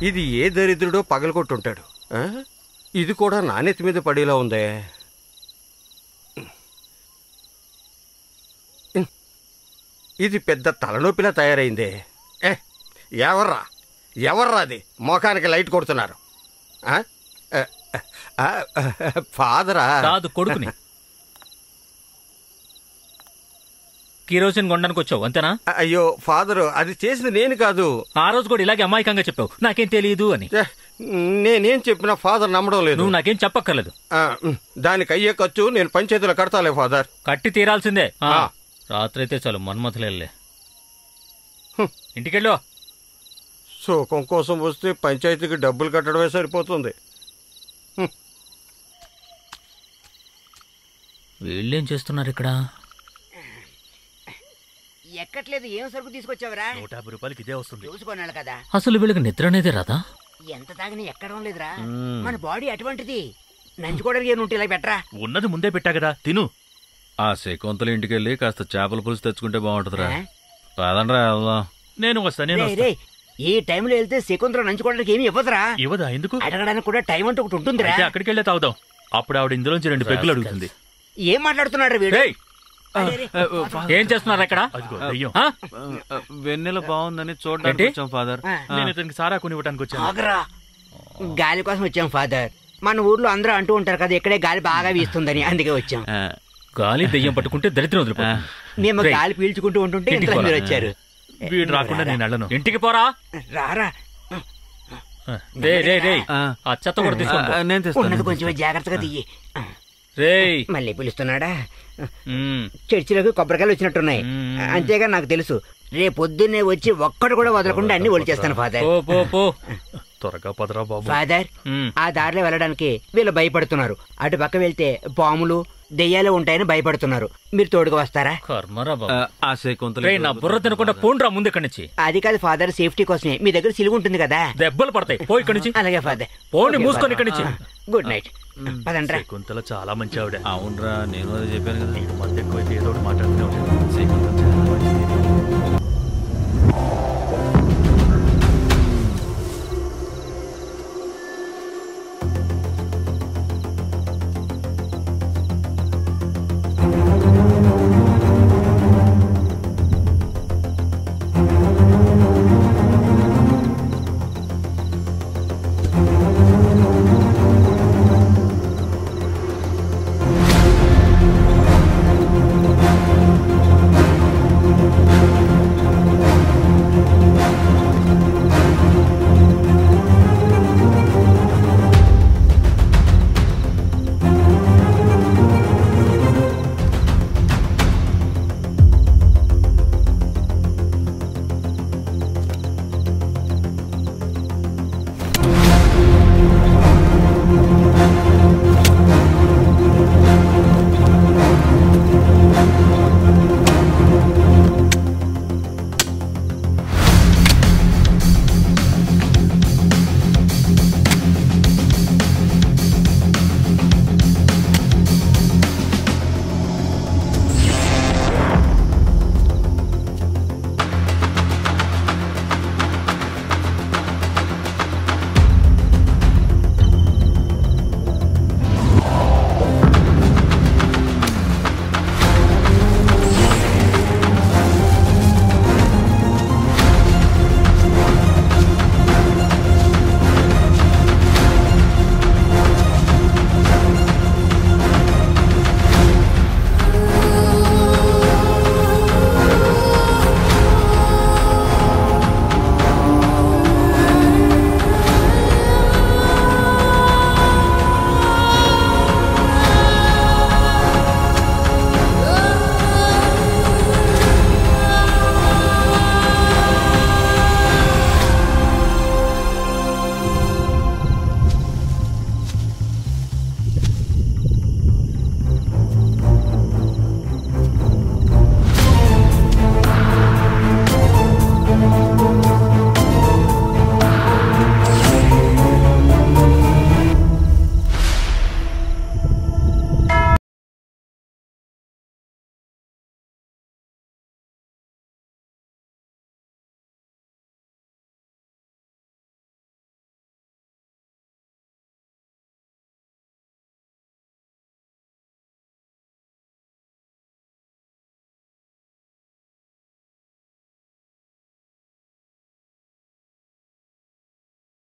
ఇది ఏ దరిద్రుడో పగలగొట్టుంటాడు. ఇది కూడా నాణ్యత మీద పడేలా ఉందే. ఇది పెద్ద తలనొప్పిలా తయారైందే. ఎవర్రా అది మోకానికి లైట్ కొడుతున్నారు? ఫాదరా? కాదు, కొడుకుని. కిరోసిన్ కొనడానికి వచ్చావు అంతేనా? అయ్యో ఫాదరు, అది చేసింది నేను కాదు. ఆ రోజు కూడా ఇలాగే అమాయకంగా చెప్పావు, నాకేం తెలియదు అని. నేనేం చెప్పినా ఫాదర్ నమ్మడం లేదు. నువ్వు నాకేం చెప్పక్కర్లేదు. దానికి అయ్యే ఖర్చు నేను పంచాయతీలో కడతాలే ఫాదర్. కట్టి తీరాల్సిందే. రాత్రి అయితే చాలు, మన్మథులే. ఇంటికెళ్ళు. సుఖం కోసం వస్తే పంచాయతీకి డబ్బులు కట్టడమే సరిపోతుంది. వీళ్ళేం చేస్తున్నారు ఇక్కడ? ఎక్కట్లేదు. ఏం సరుకు తీసుకొచ్చావరా? 150 రూపాయలకి ఇదే వస్తుంది. చూసుకున్నాను కదా. అసలు వీళ్ళకి నిద్ర అనేది రాదా? ఎంత తాగినా ఎక్కడం లేదురా. మన బాడీ అటువంటిది. నంచుకోవడానికి ఏముంటే ఇలా పెట్టరా. ఉన్నది ముందే పెట్టా కదా, తిను. ఆ శకుంతల ఇంటికి వెళ్ళి కాస్త చేపల పులుసు తెచ్చుకుంటే బాగుంటుందిరా. రాదండ్రా వెళ్దాం. నేను వస్తా. ఈ టైంలో వెళ్తే శకుంతల నంచుకోవడానికి ఏమి ఇవ్వదురా. ఇవ్వదా? ఎందుకు? అడగడానికి కూడా టైం అంటూ ఒకటి ఉంటుందిరా. అక్కడికి వెళ్ళే తాగుదాం. అప్పుడు ఆవిడ ఇందులోంచి 2 పెగ్గులు అడుగుతుంది. ఏం మాట్లాడుతున్నాడు వీడు? ఏం చేస్తున్నారు ఇక్కడ? వెన్నెల బాగుందని చూడడానికి వచ్చాం ఫాదర్. నేను ఇతనికి సారా కొని ఇవ్వడానికి వచ్చాను. గాలి కోసం వచ్చాం ఫాదర్. మన ఊర్లో అందరూ అంటూ ఉంటారు కదా, ఇక్కడే గాలి బాగా వీస్తుందని, అందుకే వచ్చాం. గాలి దెయ్యం పట్టుకుంటే దరిద్రం వదిలిపోతుంది. మేము గాలి పీల్చుకుంటూ ఉంటుంటే ఇంట్లో మీరు వచ్చారు. వీడు రాకుండా నేను వెళ్ళను. ఇంటికి పోరా. రారా. ఆ చెత్త కూడా తీసుకోండి. కొంచెం జాగ్రత్తగా తీయి. మళ్ళీ పిలుస్తున్నాడా? చర్చిలోకి కొబ్బరికాయలు వచ్చినట్టున్నాయి. అంతేగా నాకు తెలుసు. రేపు పొద్దున్నే వచ్చి ఒక్కడు కూడా వదలకుండా అన్ని ఒలి చేస్తాను ఫాదర్. త్వరగా పదరా బాబు. ఫాదర్, ఆ దారిలో వెళ్ళడానికి వీళ్ళు భయపడుతున్నారు. అటు పక్క వెళ్తే పాములు దెయ్యాలు ఉంటాయని భయపడుతున్నారు. మీరు తోడుగా వస్తారా? నా బుర్ర తినకుండా పోండ్రా ముందు ఇక్కడి నుంచి. అది కాదు ఫాదర్, సేఫ్టీ కోసమే. మీ దగ్గర సిలుగు ఉంటుంది కదా. దెబ్బలు పడతాయి, పో ఇక్కడి నుంచి. అలాగే ఫాదర్. పోండి, మూసుకొని ఇక్కడి నుంచి. Good night. పదండ్రా. శకుంతల చాలా మంచి ఆవిడ. అవునరా, నేను అదే చెప్పాను కదా. మధ్య ఎక్కువైతే ఏదో ఒకటి మాట్లాడుతూనే ఉంటాను.